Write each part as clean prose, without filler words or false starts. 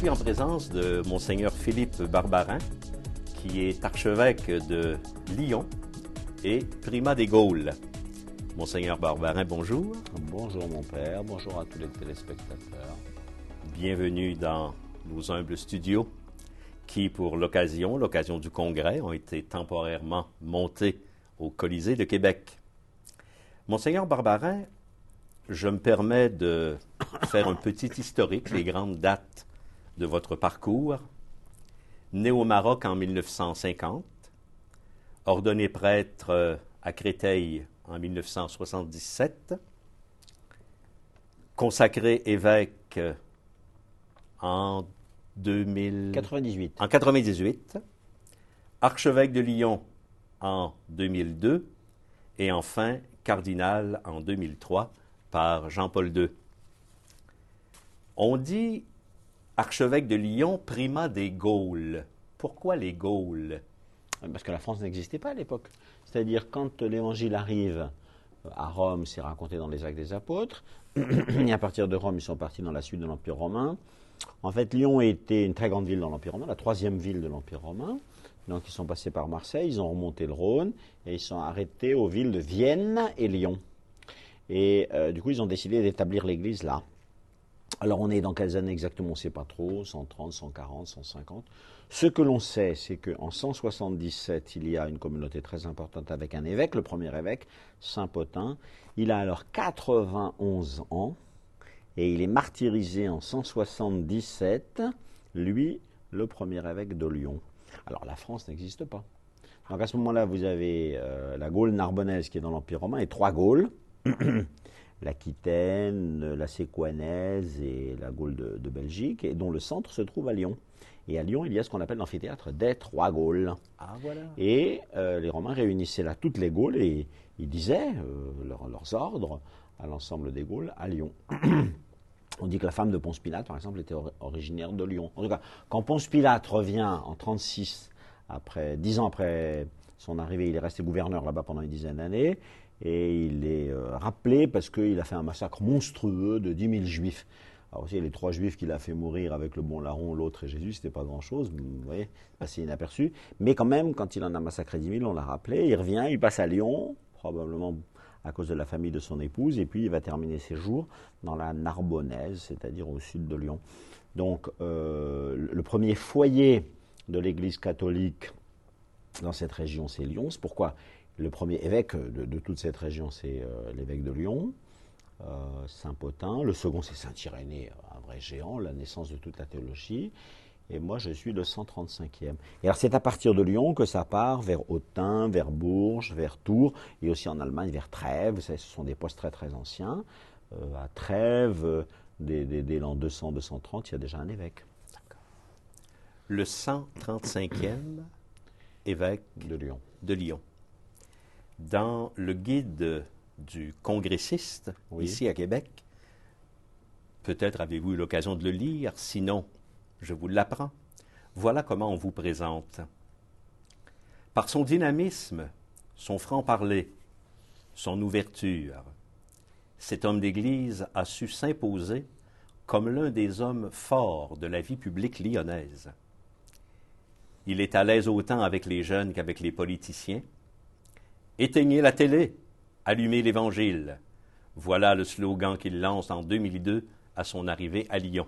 suis en présence de Monseigneur Philippe Barbarin, qui est archevêque de Lyon et primat des Gaules. Monseigneur Barbarin, bonjour. Bonjour mon père, bonjour à tous les téléspectateurs. Bienvenue dans nos humbles studios qui, pour l'occasion du congrès, ont été temporairement montés au Colisée de Québec. Monseigneur Barbarin, je me permets de faire un petit historique, les grandes dates de votre parcours. Né au Maroc en 1950, ordonné prêtre à Créteil en 1977, consacré évêque en 98, archevêque de Lyon en 2002 et enfin cardinal en 2003 par Jean-Paul II. On dit archevêque de Lyon, primat des Gaules. Pourquoi les Gaules? Parce que la France n'existait pas à l'époque. C'est-à-dire, quand l'Évangile arrive à Rome, c'est raconté dans les Actes des Apôtres, et à partir de Rome, ils sont partis dans la suite de l'Empire romain. En fait, Lyon était une très grande ville dans l'Empire romain, la troisième ville de l'Empire romain. Donc, ils sont passés par Marseille, ils ont remonté le Rhône, et ils sont arrêtés aux villes de Vienne et Lyon. Et du coup, ils ont décidé d'établir l'église là. Alors, on est dans quelles années exactement, on ne sait pas trop, 130, 140, 150. Ce que l'on sait, c'est qu'en 177, il y a une communauté très importante avec un évêque, le premier évêque, Saint Pothin. Il a alors 91 ans et il est martyrisé en 177, lui, le premier évêque de Lyon. Alors, la France n'existe pas. Donc, à ce moment-là, vous avez la Gaule narbonnaise qui est dans l'Empire romain et trois Gaules. L'Aquitaine, la Séquanaise et la Gaule de Belgique, et dont le centre se trouve à Lyon. Et à Lyon, il y a ce qu'on appelle l'amphithéâtre des Trois Gaules. Ah, voilà. Et les Romains réunissaient là toutes les Gaules et ils disaient leurs ordres à l'ensemble des Gaules à Lyon. On dit que la femme de Ponce Pilate, par exemple, était originaire de Lyon. En tout cas, quand Ponce Pilate revient en 36, 10 ans après son arrivée, il est resté gouverneur là-bas pendant une dizaine d'années. Et il est rappelé parce qu'il a fait un massacre monstrueux de 10 000 juifs. Alors aussi, les 3 juifs qu'il a fait mourir avec le bon larron, l'autre et Jésus, c'était pas grand-chose, vous voyez, passé inaperçu. Mais quand même, quand il en a massacré 10 000, on l'a rappelé, il revient, il passe à Lyon, probablement à cause de la famille de son épouse, et puis il va terminer ses jours dans la Narbonnaise, c'est-à-dire au sud de Lyon. Donc, le premier foyer de l'Église catholique dans cette région, c'est Lyon. C'est pourquoi le premier évêque de toute cette région, c'est l'évêque de Lyon, Saint Pothin. Le second, c'est Saint Irénée, un vrai géant, la naissance de toute la théologie. Et moi, je suis le 135e. Et alors, c'est à partir de Lyon que ça part vers Autun, vers Bourges, vers Tours, et aussi en Allemagne, vers Trèves. Vous savez, ce sont des postes très très anciens. À Trèves, dès l'an 200-230, il y a déjà un évêque. D'accord. Le 135e évêque de Lyon. Dans le guide du congressiste, ici à Québec, peut-être avez-vous eu l'occasion de le lire, sinon, je vous l'apprends. Voilà comment on vous présente. Par son dynamisme, son franc-parler, son ouverture, cet homme d'Église a su s'imposer comme l'un des hommes forts de la vie publique lyonnaise. Il est à l'aise autant avec les jeunes qu'avec les politiciens. Éteignez la télé, allumez l'Évangile. Voilà le slogan qu'il lance en 2002 à son arrivée à Lyon.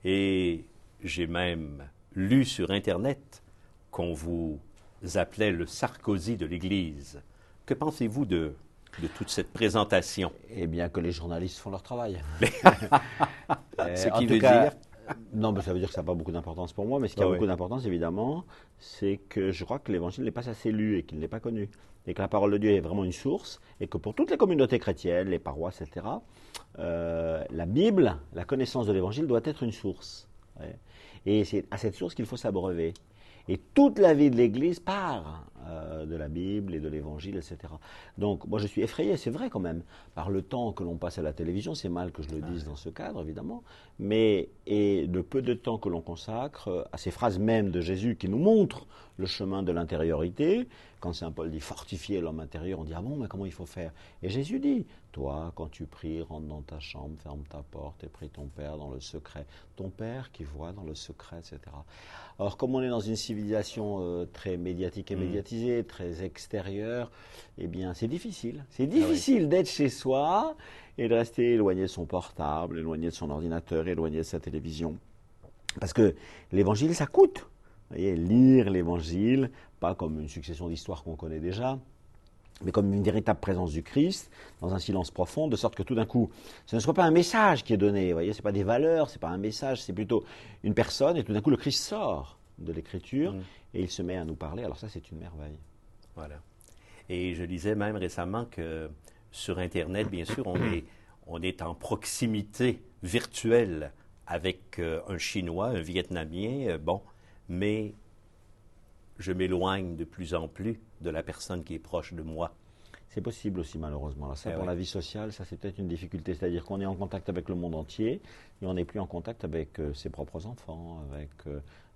Et j'ai même lu sur Internet qu'on vous appelait le Sarkozy de l'Église. Que pensez-vous de toute cette présentation? Eh bien, que les journalistes font leur travail. Ce qui veut dire... Non, mais ça veut dire que ça n'a pas beaucoup d'importance pour moi, mais ce qui a beaucoup d'importance, évidemment, c'est que je crois que l'Évangile n'est pas assez lu et qu'il n'est pas connu. Et que la parole de Dieu est vraiment une source, et que pour toutes les communautés chrétiennes, les paroisses, etc., la Bible, la connaissance de l'Évangile doit être une source. Ouais. Et c'est à cette source qu'il faut s'abreuver. Et toute la vie de l'Église part de la Bible et de l'Évangile, etc. Donc moi je suis effrayé, c'est vrai quand même, par le temps que l'on passe à la télévision, c'est mal que je le dise dans ce cadre évidemment, mais et de peu de temps que l'on consacre à ces phrases même de Jésus qui nous montrent le chemin de l'intériorité. Quand Saint Paul dit fortifier l'homme intérieur, on dit ah bon, mais comment il faut faire? Et Jésus dit, toi quand tu pries, rentre dans ta chambre, ferme ta porte et prie ton Père dans le secret, ton Père qui voit dans le secret, etc. Alors comme on est dans une civilisation très médiatique et médiatisée, très extérieure, eh bien c'est difficile. C'est difficile d'être chez soi et de rester éloigné de son portable, éloigné de son ordinateur, éloigné de sa télévision. Parce que l'évangile, ça coûte. Vous voyez, lire l'évangile, pas comme une succession d'histoires qu'on connaît déjà, mais comme une véritable présence du Christ, dans un silence profond, de sorte que tout d'un coup, ce ne soit pas un message qui est donné, vous voyez, ce n'est pas des valeurs, ce n'est pas un message, c'est plutôt une personne, et tout d'un coup, le Christ sort de l'Écriture, et il se met à nous parler, alors ça, c'est une merveille. Voilà. Et je lisais même récemment que sur Internet, bien sûr, on est en proximité virtuelle avec un Chinois, un Vietnamien, bon, mais je m'éloigne de plus en plus de la personne qui est proche de moi. C'est possible aussi, malheureusement. Là, ça, pour la vie sociale, ça, c'est peut-être une difficulté. C'est-à-dire qu'on est en contact avec le monde entier et on n'est plus en contact avec ses propres enfants, avec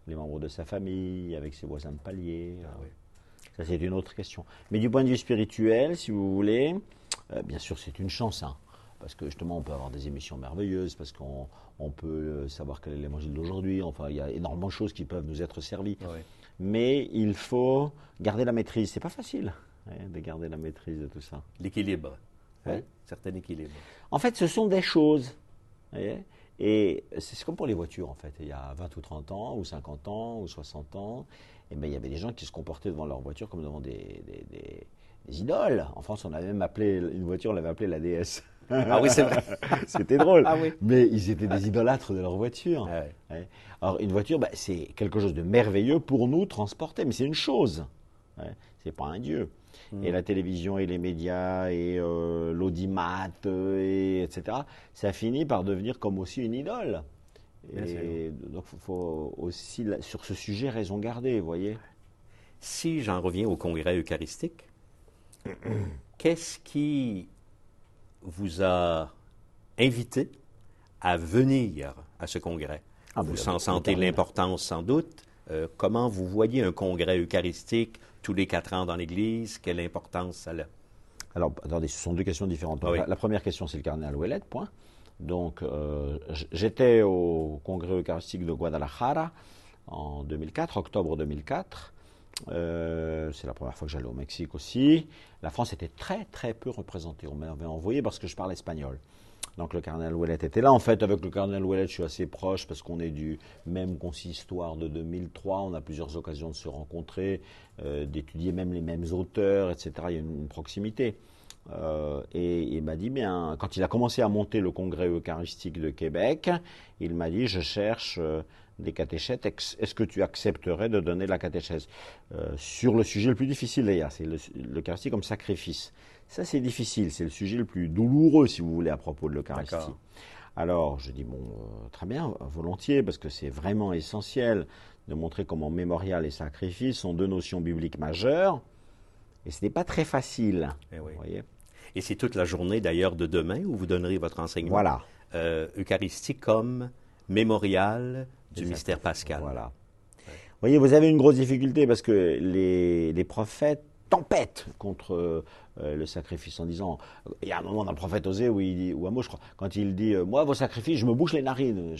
les membres de sa famille, avec ses voisins de palier. Ça, c'est une autre question. Mais du point de vue spirituel, si vous voulez, bien sûr, c'est une chance, hein, parce que justement, on peut avoir des émissions merveilleuses, parce qu'on peut savoir quel est l'évangile d'aujourd'hui. Enfin, il y a énormément de choses qui peuvent nous être servies. Mais il faut garder la maîtrise. C'est pas facile de garder la maîtrise de tout ça. L'équilibre, certain équilibre. En fait, ce sont des choses. Voyez, et c'est comme pour les voitures, en fait. Il y a 20 ou 30 ans, ou 50 ans, ou 60 ans, et bien, il y avait des gens qui se comportaient devant leur voiture comme devant des idoles. En France, on avait même appelé une voiture, on l'avait appelée la déesse. Ah oui, c'est vrai. C'était drôle. Ah oui. Mais ils étaient des idolâtres de leur voiture. Alors, une voiture, c'est quelque chose de merveilleux pour nous transporter, mais c'est une chose. C'est pas un dieu. Et la télévision et les médias et l'audimat, etc., ça finit par devenir comme aussi une idole. Et donc, il faut aussi, sur ce sujet, raison garder, vous voyez. Si j'en reviens au congrès eucharistique, qu'est-ce qui vous a invité à venir à ce congrès? Vous en sentez l'importance sans doute. Comment vous voyez un congrès eucharistique tous les 4 ans dans l'Église? Quelle importance ça a? Alors, attendez, ce sont deux questions différentes. La première question, c'est le cardinal Ouellet, point. Donc, j'étais au congrès eucharistique de Guadalajara en 2004, octobre 2004. C'est la première fois que j'allais au Mexique aussi. La France était très très peu représentée. On m'avait envoyé parce que je parle espagnol. Donc le cardinal Ouellet était là. En fait, avec le cardinal Ouellet, je suis assez proche parce qu'on est du même consistoire de 2003. On a plusieurs occasions de se rencontrer, d'étudier même les mêmes auteurs, etc. Il y a une proximité. Et il m'a dit, bien, quand il a commencé à monter le congrès eucharistique de Québec, il m'a dit, je cherche des catéchètes, est-ce que tu accepterais de donner la catéchèse sur le sujet le plus difficile d'ailleurs, c'est l'Eucharistie comme sacrifice. Ça c'est difficile, c'est le sujet le plus douloureux si vous voulez à propos de l'Eucharistie. Alors je dis bon, très bien, volontiers, parce que c'est vraiment essentiel de montrer comment mémorial et sacrifice sont deux notions bibliques majeures, et ce n'est pas très facile. Vous voyez. Et c'est toute la journée d'ailleurs de demain où vous donnerez votre enseignement. Voilà. Eucharistie comme mémorial du mystère pascal. Voilà. Vous voyez, vous avez une grosse difficulté parce que les prophètes tempêtent contre le sacrifice en disant, il y a un moment dans le prophète Osée où il dit, ou Amos je crois, quand il dit, moi vos sacrifices, je me bouche les narines,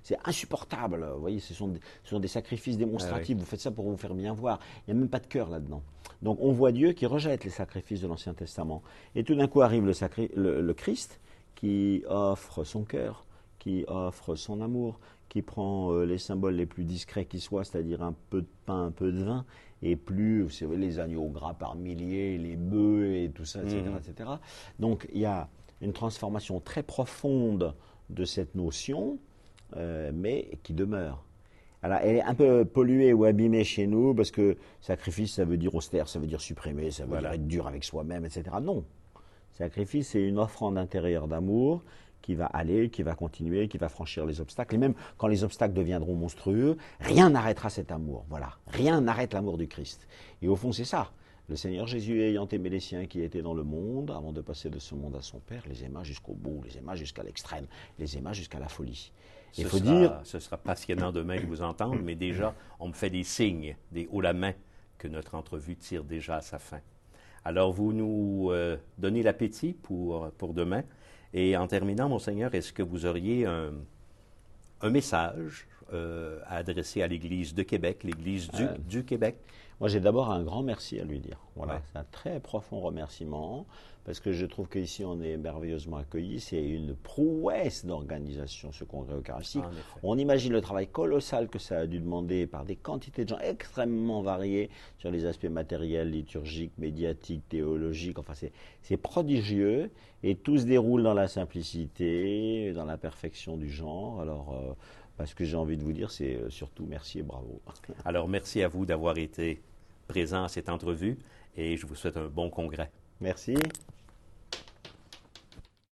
c'est insupportable. Vous voyez, ce sont des sacrifices démonstratifs, vous faites ça pour vous faire bien voir. Il n'y a même pas de cœur là-dedans. Donc on voit Dieu qui rejette les sacrifices de l'Ancien Testament. Et tout d'un coup arrive le Christ qui offre son cœur, qui offre son amour, qui prend les symboles les plus discrets qui soient, c'est-à-dire un peu de pain, un peu de vin, et plus, vous savez, les agneaux gras par milliers, les bœufs et tout ça, etc., etc. Donc il y a une transformation très profonde de cette notion, mais qui demeure. Alors, elle est un peu polluée ou abîmée chez nous, parce que sacrifice, ça veut dire austère, ça veut dire supprimer, ça veut dire être dur avec soi-même, etc. Non. Sacrifice, c'est une offrande intérieure d'amour qui va aller, qui va continuer, qui va franchir les obstacles. Et même quand les obstacles deviendront monstrueux, rien n'arrêtera cet amour. Voilà, rien n'arrête l'amour du Christ. Et au fond, c'est ça. Le Seigneur Jésus, ayant aimé les siens qui étaient dans le monde, avant de passer de ce monde à son Père, les aima jusqu'au bout, les aima jusqu'à l'extrême, les aima jusqu'à la folie. Il faut dire... Ce sera passionnant demain de vous entendre, mais déjà, on me fait des signes, des hauts la main, que notre entrevue tire déjà à sa fin. Alors, vous nous donnez l'appétit pour demain. Et en terminant, Monseigneur, est-ce que vous auriez un message à adresser à l'Église de Québec, l'Église du Québec? Moi, j'ai d'abord un grand merci à lui dire. Voilà, c'est un très profond remerciement, parce que je trouve qu'ici, on est merveilleusement accueillis. C'est une prouesse d'organisation, ce congrès eucharistique. On imagine le travail colossal que ça a dû demander par des quantités de gens extrêmement variés sur les aspects matériels, liturgiques, médiatiques, théologiques. Enfin, c'est prodigieux, et tout se déroule dans la simplicité, dans la perfection du genre. Alors, ce que j'ai envie de vous dire, c'est surtout merci et bravo. Alors, merci à vous d'avoir été présent à cette entrevue et je vous souhaite un bon congrès. Merci.